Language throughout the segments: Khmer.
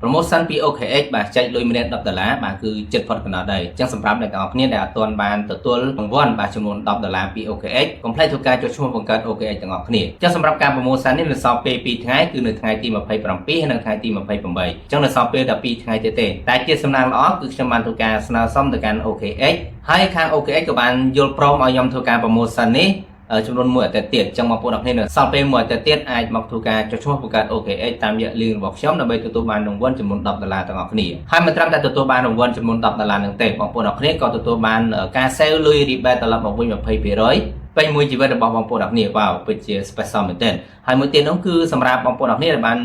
promotion ពី OKX បាទចែកលុយម្នាក់$10បាទគឺចិត្តផុតកណ្ដោដែរអញ្ចឹងសម្រាប់អ្នកទាំងអស់គ្នាដែលអត់ទាន់បានទទួលរង្វាន់បាទចំនួន$10ពី OKX កុំភ្លេចធ្វើការចុះឈ្មោះបង្កើត OKX ទាំងអស់គ្នាអញ្ចឹងសម្រាប់ការ promotion នេះនៅសល់ពេល2ថ្ងៃគឺនៅថ្ងៃទី27ហើយនិងថ្ងៃទី28អញ្ចឹងនៅសល់ពេលតែ2ថ្ងៃទៀតទេតែជាសំណាងល្អគឺខ្ញុំបានធ្វើការស្នើសុំទៅកាន់ OKX ហើយខាង OKX ក៏បានយល់ព្រមឲ្យខ្ញុំធ្វើការ promotion នេះចំនួន1អាទិត្យទៀតអញ្ចឹងបងប្អូនអរគ្នានៅសល់ពេល1អាទិត្យទៀតអាចមកធ្វើការចុះឈ្មោះបង្កើត OKX តាមរយៈ link របស់ខ្ញុំដើម្បីទទួលបានរង្វាន់ចំនួន$10ទាំងអស់គ្នាហើយមិនត្រឹមតែទទួលបានរង្វាន់ចំនួន$10នឹងទេបងប្អូនអរគ្នាក៏ទទួលបានការ sale លុយ rebate ត្រឡប់មកវិញ20%ពេញមួយជីវិតរបស់បងប្អូនអរគ្នាបាទពិតជា special មែនទែនហើយមួយទៀតនោះគឺសម្រាប់បងប្អូនអរគ្នាដែលបាន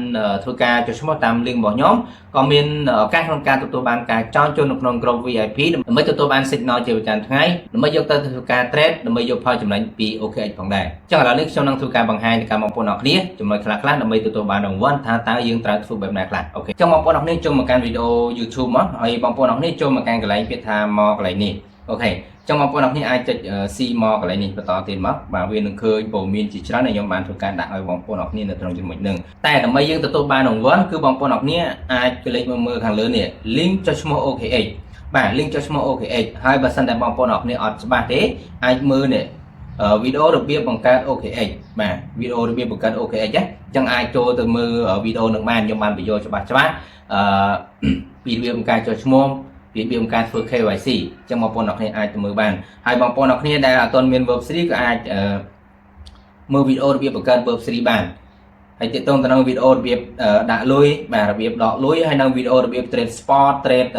ធ្វើការចុះឈ្មោះតាម link របស់ខ្ញុំក៏មានឱកាសក្នុងការទទួលបានការចងចូលនៅក្នុងក្រុម VIP ដើម្បីទទួលបាន signal ជាប្រចាំថ្ងៃដើម្បីយកទៅធ្វើការ trade ដើម្បីយកផលចំណេញពី OKX ផងដែរអញ្ចឹងឥឡូវនេះខ្ញុំនឹងធ្វើការបង្ហាញទៅកាន់បងប្អូនអរគ្នាចំណុចខ្លះៗដើម្បីទទួលបានរង្វាន់ថាតើយើងត្រូវធ្វើបែបណាខ្លះអូខេអញ្ចឹងបងប្អូនអរគ្នាចូលមកកាន់វីដេអូ YouTube មកហើយបងប្អូនអរគ្នាចូលមកកាន់កន្លែងពាក្យថាមកកន្លែងនេះអូខេចឹងបងប្អូនអរគ្នាអាចចុច C មកកន្លែងនេះបន្តទៀតមកបាទវានឹងឃើញព័ត៌មានជាច្រើនដែលខ្ញុំបានធ្វើការដាក់ឲ្យបងប្អូនអរគ្នានៅត្រង់ចំណុចហ្នឹងតែដើម្បីយើងទទួលបានរង្វាន់គឺបងប្អូនអរគ្នាអាចคลิกមើលខាងលើនេះ link ចុះឈ្មោះ OKX បាទ link ចុះឈ្មោះ OKX ហើយបើសិនតែបងប្អូនអរគ្នាអត់ច្បាស់ទេអាចមើលនេះវីដេអូរបៀបបង្កើត OKX បាទវីដេអូរបៀបបង្កើត OKX អញ្ចឹងអាចចូលទៅមើលវីដេអូនឹងបានខ្ញុំបានបញ្យល់ច្បាស់ពីរបៀបបង្កើតចុះឈ្មោះពីរបៀបការធ្វើ KYC អញ្ចឹងបងប្អូនអរគ្នាអាចទៅមើលបានហើយបងប្អូនអរគ្នាដែលអត់ទាន់មាន Web3 ក៏អាចមើលវីដេអូរបៀបបង្កើត Web3 បានហើយទាក់ទងទៅនឹងវីដេអូរបៀបដាក់លុយបាទរបៀបដកលុយហើយនឹងវីដេអូរបៀប trade spot trade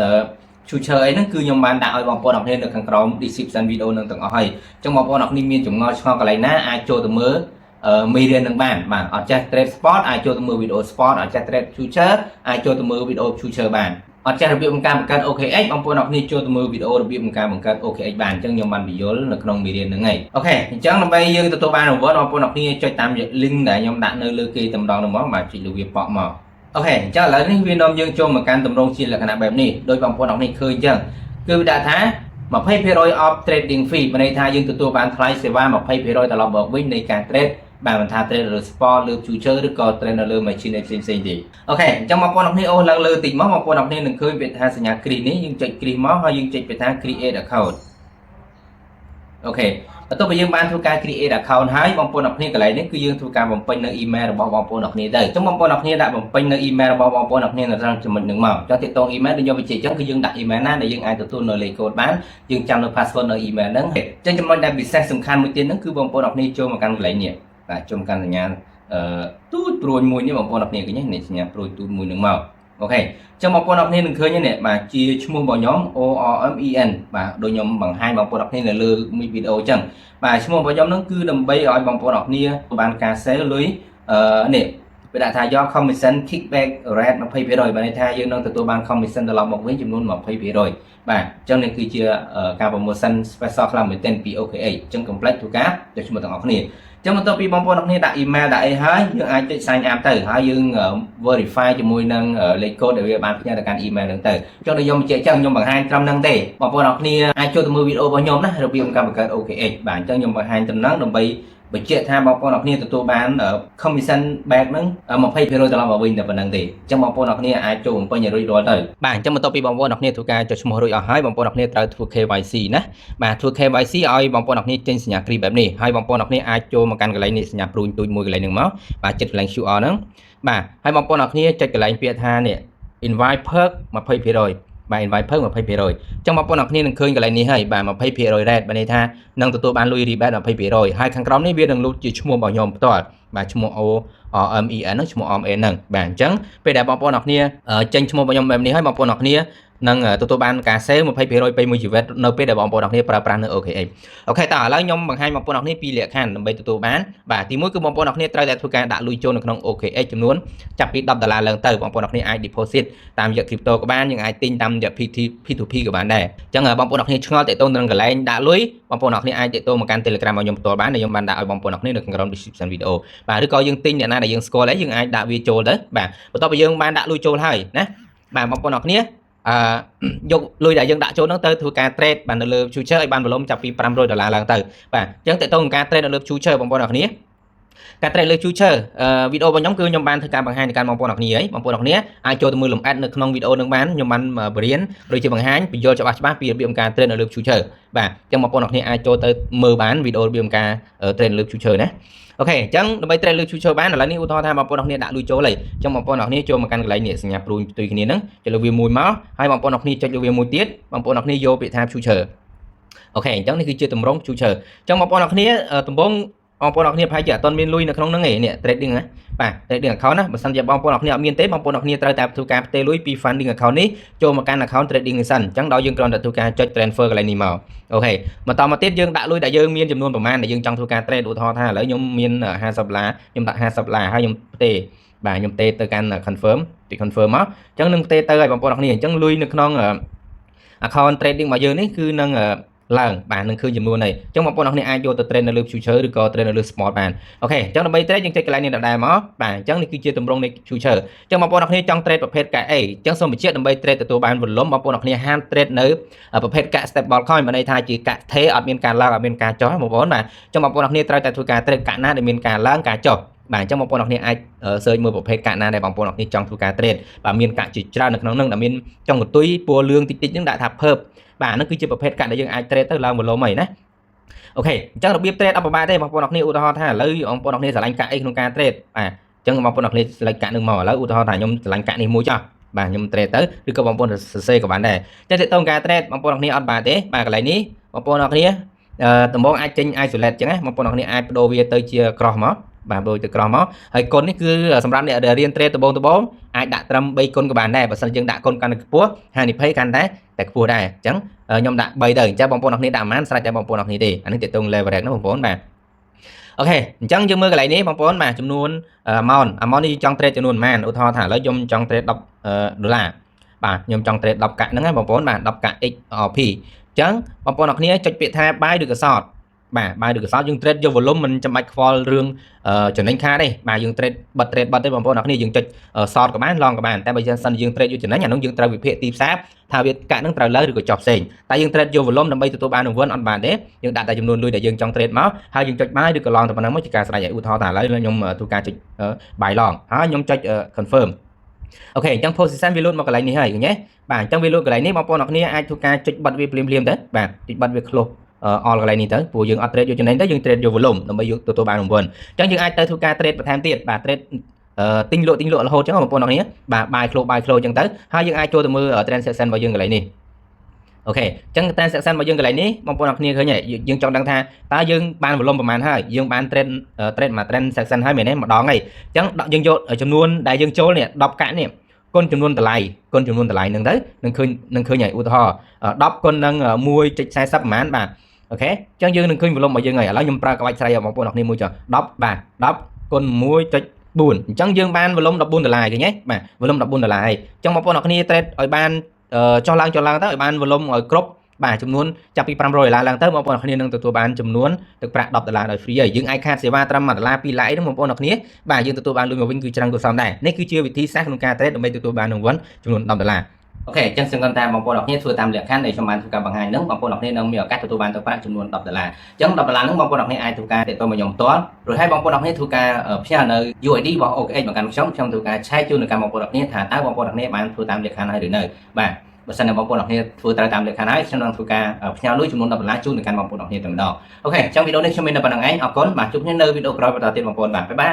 future អីហ្នឹងគឺខ្ញុំបានដាក់ឲ្យបងប្អូនអរគ្នានៅខាងក្រោម description វីដេអូនឹងទាំងអស់ហើយអញ្ចឹងបងប្អូនអរគ្នាមានចម្ងល់ឆ្ងល់កន្លែងណាអាចចូលទៅមើលមេរៀននឹងបានបាទអត់ចេះ trade spot អាចចូលទៅមើលវីដេអូ spot អត់ចេះ trade future អាចចូលទៅមើលវីដេអូ future បានអត់ចេះរបៀបបង្កើត OKX បងប្អូនអរគ្នាចូលទៅមើលវីដេអូរបៀបបង្កើត OKX បានអញ្ចឹងខ្ញុំបានបញ្យល់នៅក្នុងមេរៀនហ្នឹងហើយអូខេអញ្ចឹងដើម្បីយើងទទួលបានរង្វាន់បងប្អូនអរគ្នាចុចតាម link ដែលខ្ញុំដាក់នៅលើគេតែម្ដងនោះមកបាទចុចលើវាប៉ក់មកអូខេអញ្ចឹងឥឡូវនេះវានាំយើងចូលមកកាន់ទម្រង់ជាលក្ខណៈបែបនេះដោយបងប្អូនអរគ្នាឃើញអញ្ចឹងគឺវាដាក់ថា20% off trading fee មានន័យថាយើងទទួលបានថ្លៃសេវា20%ត្រឡប់មកវិញនៃការ trade បាទមិនថា trade លើ spot លើ future ឬក៏ trade នៅលើ machine ផ្សេងៗទៀតអូខេអញ្ចឹងបងប្អូនអរគ្នាអូសឡើងលើតិចមកបងប្អូនអរគ្នានឹងឃើញពាក្យថាសញ្ញា create នេះយើងចុច create មកហើយយើងចុចពាក្យថា create account អូខេបន្ទាប់ពីយើងបានធ្វើការ create account ហើយបងប្អូនអរគ្នាកន្លែងនេះគឺយើងធ្វើការបំពេញនៅ email របស់បងប្អូនអរគ្នាទៅអញ្ចឹងបងប្អូនអរគ្នាដាក់បំពេញនៅ email របស់បងប្អូនអរគ្នានៅត្រង់ចំណុចហ្នឹងមកចុះទាក់ទង email ដូចខ្ញុំបញ្ជាក់អញ្ចឹងគឺយើងដាក់ email ណាដែលយើងអាចទទួលនៅលេខកូដបានយើងចាំនៅ password នៅ email ហ្នឹងអញ្ចឹងចំណុចដែលពិសេសសំខាន់មួយទៀតហ្នឹងគឺបងប្អូនអរគ្នាចូលមកកាន់កន្លែងនេះបាទចូលកាន់សញ្ញាទូចព្រួយមួយនេះបងប្អូនអរគ្នាឃើញនេះសញ្ញាព្រួយទូចមួយនឹងមកអូខេអញ្ចឹងបងប្អូនអរគ្នានឹងឃើញនេះបាទជាឈ្មោះរបស់ខ្ញុំ ORMEN បាទដូចខ្ញុំបង្ហាញបងប្អូនអរគ្នានៅលើមួយវីដេអូអញ្ចឹងបាទឈ្មោះរបស់ខ្ញុំហ្នឹងគឺដើម្បីឲ្យបងប្អូនអរគ្នាបានការ sale លុយនេះវាដាក់ថាយក commission kickback rate 20% បានន័យថាយើងនឹងទទួលបាន commission ត្រឡប់មកវិញចំនួន20%បាទអញ្ចឹងនេះគឺជាការ promotion special ខ្លះមែនទែនពី OKX អញ្ចឹង complete ទូការទៅឈ្មោះទាំងអស់គ្នាចឹងបន្ទាប់ពីបងប្អូនអរគ្នាដាក់ email ដាក់អីហើយយើងអាចចុច sign up ទៅហើយយើង verify ជាមួយនឹងលេខកូដដែលវាបានផ្ញើទៅកាន់ email ហ្នឹងទៅចុះដូចខ្ញុំបញ្ជាក់ចឹងខ្ញុំបង្ហាញត្រឹមហ្នឹងទេបងប្អូនអរគ្នាអាចចូលទៅមើលវីដេអូរបស់ខ្ញុំណារបៀបការបង្កើត OKX បាទអញ្ចឹងខ្ញុំបង្ហាញត្រឹមហ្នឹងដើម្បីបញ្ជាក់ថាបងប្អូនអរគ្នាទទួលបាន commission back ហ្នឹង20%ត្រឡប់មកវិញតែប៉ុណ្្នឹងទេអញ្ចឹងបងប្អូនអរគ្នាអាចចូលបំពេញឲ្យរួចរាល់ទៅបាទអញ្ចឹងបន្ទាប់ពីបងប្អូនអរគ្នាធ្វើការចុះឈ្មោះរួចអស់ហើយបងប្អូនអរគ្នាត្រូវធ្វើ KYC ណាបាទធ្វើ KYC ឲ្យបងប្អូនអរគ្នាចេញសញ្ញាគ្រីបបែបនេះហើយបងប្អូនអរគ្នាអាចចូលមកកាន់កន្លែងនេះសញ្ញាព្រួយទូចមួយកន្លែងហ្នឹងមកបាទចិត្តកន្លែង QR ហ្នឹងបាទហើយបងប្អូនអរគ្នាចុចកន្លែងពាក្យថានេះ invite perk 20%បាទ invite perk 20%អញ្ចឹងបងប្អូនអរគ្នានឹងឃើញកន្លែងនេះហើយបាទ20% rate បានន័យថានឹងទទួលបានលុយ rebate 20%ហើយខាងក្រោមនេះវានឹងលូតជាឈ្មោះរបស់ខ្ញុំផ្ទាល់បាទឈ្មោះ ORMEN ហ្នឹងឈ្មោះ ORMEN ហ្នឹងបាទអញ្ចឹងពេលដែលបងប្អូនអរគ្នាចេញឈ្មោះរបស់ខ្ញុំបែបនេះហើយបងប្អូនអរគ្នានឹងទទួលបានការ sale 20% ពេលមួយជីវិតនៅពេលដែលបងប្អូនអរគ្នាប្រើប្រាស់នៅ OKX អូខេតើឥឡូវខ្ញុំបង្ហាញបងប្អូនអរគ្នាពីលក្ខខណ្ឌដើម្បីទទួលបានបាទទី1គឺបងប្អូនអរគ្នាត្រូវតែធ្វើការដាក់លុយចូលនៅក្នុង OKX ចំនួនចាប់ពី$10ឡើងទៅបងប្អូនអរគ្នាអាច deposit តាមរយៈ crypto ក៏បានយើងអាចទិញតាមរយៈ P2P ក៏បានដែរអញ្ចឹងបងប្អូនអរគ្នាឆ្ងល់តេតងទៅនឹងកន្លែងដាក់លុយបងប្អូនអរគ្នាអាចតេតងមកកាន់ Telegram របស់ខ្ញុំផ្ទាល់បានដែលខ្ញុំបានដាក់ឲ្យបងប្អូនអរគ្នានៅក្នុង description video បាទឬក៏យើងទិញអ្នកណាដែលយើងស្គាល់ហើយយើងអាចដាក់វាចូលទៅបាទបន្ទាប់ពីយើងបានដាក់លុយចូលហើយណាបាទបងប្អូនអរគ្នាយកលុយដែលយើងដាក់ចូលហ្នឹងទៅធ្វើការ trade បាននៅលើ future ឲ្យបានវ៉ុលុំចាប់ពី$500ឡើងទៅបាទអញ្ចឹងតើតើការ trade នៅលើ future បងប្អូនអរគ្នា ការ trade លើ future វីដេអូរបស់ខ្ញុំគឺខ្ញុំបានធ្វើការបង្ហាញទៅកាន់បងប្អូនអរគ្នាហើយបងប្អូនអរគ្នាអាចចូលទៅមើលលម្អិតនៅក្នុងវីដេអូនឹងបានខ្ញុំបានបរៀនដូចជាបង្ហាញបញ្យល់ច្បាស់ៗពីរបៀបការ trade នៅលើ future បាទអញ្ចឹងបងប្អូនអរគ្នាអាចចូលទៅមើលបានវីដេអូរបៀបការ trade លើ future ណាអូខេអញ្ចឹងដើម្បី trade លើ future បានឥឡូវនេះឧទាហរណ៍ថាបងប្អូនអរគ្នាដាក់លុយចូលហើយអញ្ចឹងបងប្អូនអរគ្នាចូលមកកាន់កន្លែងនេះសញ្ញាព្រួយផ្ទុយគ្នាហ្នឹងចុចលើវាមួយមកហើយបងប្អូនអរគ្នាចុចលើវាមួយទៀតបងប្អូនអរគ្នាយកពាក្យថា future អូខេអញ្ចឹងនេះគឺជាទម្រង់ future អញ្ចឹងបងប្អូនអរគ្នាដំបូងបងប្អូនអរគ្នាប្រហែលជាអត់ទាន់មានលុយនៅក្នុងហ្នឹងឯងនេះ trading ណាបាទ trading account ណាបើសិនជាបងប្អូនអរគ្នាអត់មានទេបងប្អូនអរគ្នាត្រូវតែធ្វើការផ្ទេរលុយពី funding account នេះចូលមកកាន់ account trading នេះសិនអញ្ចឹងដល់យើងគ្រាន់តែធ្វើការចុច transfer កន្លែងនេះមកអូខេបន្តមកទៀតយើងដាក់លុយដែលយើងមានចំនួនប្រមាណដែលយើងចង់ធ្វើការ trade ឧទាហរណ៍ថាឥឡូវខ្ញុំមាន$50ខ្ញុំដាក់$50ហើយខ្ញុំផ្ទេរបាទខ្ញុំផ្ទេរទៅកាន់ confirm ទី confirm មកអញ្ចឹងនឹងផ្ទេរទៅឲ្យបងប្អូនអរគ្នាអញ្ចឹងលុយនៅក្នុង account trading របស់យើងនេះគឺនឹងឡើងបាទនឹងឃើញចំនួននេះអញ្ចឹងបងប្អូនអរគ្នាអាចយកទៅ trade នៅលើ future ឬក៏ trade នៅលើ spot បានអូខេអញ្ចឹងដើម្បី trade យើងចុចកន្លែងនេះដដែលមកបាទអញ្ចឹងនេះគឺជាទម្រង់នៃ future អញ្ចឹងបងប្អូនអរគ្នាចង់ trade ប្រភេទកាក់អីអញ្ចឹងសូមបញ្ជាក់ដើម្បី trade ទទួលបានវលុំបងប្អូនអរគ្នាហាម trade នៅប្រភេទកាក់ stable coin មានន័យថាជាកាក់ថេអត់មានការឡើងអត់មានការចុះបងប្អូនបាទអញ្ចឹងបងប្អូនអរគ្នាត្រូវតែធ្វើការ trade កាក់ណាដែលមានការឡើងការចុះបាទអញ្ចឹងបងប្អូនអរគ្នាអាច search មើលប្រភេទកាក់ណាដែលបងប្អូនអរគ្នាចង់ធ្វើការ trade បាទមានកាក់ជាច្រើននៅក្នុងហ្នឹងដែលមានចុងកន្ទុយពណ៌លឿងតិចៗហ្នឹងដាក់ថា perp បាទហ្នឹងគឺជាប្រភេទកាក់ដែលយើងអាច trade ទៅឡើងវលុំអីណាអូខេអញ្ចឹងរបៀប trade អត់ពិបាកទេបងប្អូនអរគ្នាឧទាហរណ៍ថាឥឡូវបងប្អូនអរគ្នាស្រឡាញ់កាក់អីក្នុងការ trade បាទអញ្ចឹងបងប្អូនអរគ្នា select កាក់នឹងមកឥឡូវឧទាហរណ៍ថាខ្ញុំស្រឡាញ់កាក់នេះមួយចុះបាទខ្ញុំ trade ទៅឬក៏បងប្អូនសរសេរក៏បានដែរអញ្ចឹងតើតើការ trade បងប្អូនអរគ្នាអត់បានទេបាទកន្លែងនេះបងប្អូនអរគ្នាដំបូងអាចចេញ isolate អញ្ចឹងណាបងប្អូនអរគ្នាអាចបដូរវាទៅជា cross មកបាទបដូរទៅ cross មកហើយកុននេះគឺសម្រាប់អ្នកដែលរៀន trade ដំបូងអាចដាក់ត្រឹម3គុណក៏បានដែរបើសិនយើងដាក់គុណកាន់តែខ្ពស់ហានិភ័យកាន់តែខ្ពស់ដែរអញ្ចឹងខ្ញុំដាក់3ទៅអញ្ចឹងបងប្អូនអរគ្នាដាក់ប៉ុន្មានស្រេចតែបងប្អូនអរគ្នាទេអានេះទាក់ទង leverage ណាបងប្អូនបាទអូខេអញ្ចឹងយើងមើលកន្លែងនេះបងប្អូនបាទចំនួន amount នេះចង់ trade ចំនួនប៉ុន្មានឧទាហរណ៍ថាឥឡូវខ្ញុំចង់ trade $10 បាទខ្ញុំចង់ trade 10កាក់ហ្នឹងណាបងប្អូនបាទ10កាក់ XRP អញ្ចឹងបងប្អូនអរគ្នាចុចពាក្យថា buy ឬក៏ short បាទបាយឬក៏សោតយើង trade យក volume មិនចាំបាច់ខ្វល់រឿងចំណេញខាតទេបាទយើង trade បិទ trade បិទទេបងប្អូនអរគ្នាយើងចុច short ក៏បាន long ក៏បានតែបើយើងសិនយើង trade យកចំណេញអានោះយើងត្រូវវិភាគទីផ្សារថាវាកាក់នឹងត្រូវលើឬក៏ចុះផ្សេងតែយើង trade យក volume ដើម្បីទទួលបានរង្វាន់អត់បានទេយើងដាក់តែចំនួនលុយដែលយើងចង់ trade មកហើយយើងចុច buy ឬក៏ long តែប៉ុណ្្នឹងមកជាការស្រេចឲ្យឧទាហរណ៍ថាឥឡូវខ្ញុំធ្វើការចុច buy long ហើយខ្ញុំចុច confirm អូខេអញ្ចឹង position វាលូតមកកន្លែងនេះហើយឃើញទេបាទអញ្ចឹងវាលូតកន្លែងនេះបងប្អូនអរគ្នាអាចធ្វើការចុចបិទវាភ្លាមៗទៅបាទចុចបិទវា close all កន្លែងនេះទៅព្រោះយើងអត់ trade យកចំណេញទៅយើង trade យក volume ដើម្បីយកទទួលបានរង្វាន់អញ្ចឹងយើងអាចទៅធ្វើការ trade បន្ថែមទៀតបាទ trade ទិញលក់រហូតអញ្ចឹងបងប្អូនអរគ្នាបាទ buy close អញ្ចឹងទៅហើយយើងអាចចូលទៅមើល transaction របស់យើងកន្លែងនេះអូខេអញ្ចឹង transaction របស់យើងកន្លែងនេះបងប្អូនអរគ្នាឃើញហើយយើងចង់ដឹងថាតើយើងបាន volume ប្រហែលហើយយើងបាន trade មួយ transaction ហើយមែនទេម្ដងហើយអញ្ចឹងយើងយកចំនួនដែលយើងចូលនេះ10កាក់នេះគុណចំនួនតម្លៃហ្នឹងទៅនឹងឃើញហើយឧទាហរណ៍10គុណនឹង 1.40 ប្រហែលបាទអូខេអញ្ចឹងយើងនឹងឃើញ volume របស់យើងហើយឥឡូវខ្ញុំប្រើក្បាច់ស្រីឲ្យបងប្អូនអរគ្នាមួយចុះ10បាទ10គុណ 1.4 អញ្ចឹងយើងបាន volume $14 ឃើញទេបាទ volume $14 ហើយអញ្ចឹងបងប្អូនអរគ្នា trade ឲ្យបានចុះឡើងទៅឲ្យបាន volume ឲ្យគ្រប់បាទចំនួនចាប់ពី$500ឡើងទៅបងប្អូនអរគ្នានឹងទទួលបានចំនួនទឹកប្រាក់$10ដោយ free ហើយយើងអាចខាតសេវាត្រឹម$1 2 lãi ហ្នឹងបងប្អូនអរគ្នាបាទយើងទទួលបានលុយមកវិញគឺច្រើនគួរសមដែរនេះគឺជាវិធីសាស្ត្រក្នុងការ trade ដើម្បីទទួលបានរង្វាន់ចំនួន$10អូខេអញ្ចឹងសង្ឃឹមថាបងប្អូនអរគ្នាធ្វើតាមលក្ខខណ្ឌដែលខ្ញុំបានធ្វើការបង្ហាញហ្នឹងបងប្អូនអរគ្នានឹងមានឱកាសទទួលបានទឹកប្រាក់ចំនួន$10អញ្ចឹង$ហ្នឹងបងប្អូនអរគ្នាអាចធ្វើការទាក់ទងមកខ្ញុំផ្ទាល់ឬហើយបងប្អូនអរគ្នាធ្វើការផ្ញើនៅ UID របស់ OKX មកកាន់ខ្ញុំធ្វើការឆែកជូនដល់បងប្អូនអរគ្នាថាតើបងប្អូនអរគ្នាបានធ្វើតាមលក្ខខណ្ឌហើយឬនៅបាទបើសិនជាបងប្អូនអរគ្នាធ្វើត្រូវតាមលក្ខខណ្ឌហើយខ្ញុំនឹងធ្វើការផ្ញើលុយចំនួន$10ជូនដល់បងប្អូនអរគ្នាតែម្ដងអូខេអញ្ចឹងវីដេអូនេះខ្ញុំមានតែប៉ុណ្្នឹងឯងអរគុណបាទជួបគ្នានៅវីដេអូក្រោយបន្តទៀតបងប្អូនបាទបាយបាយ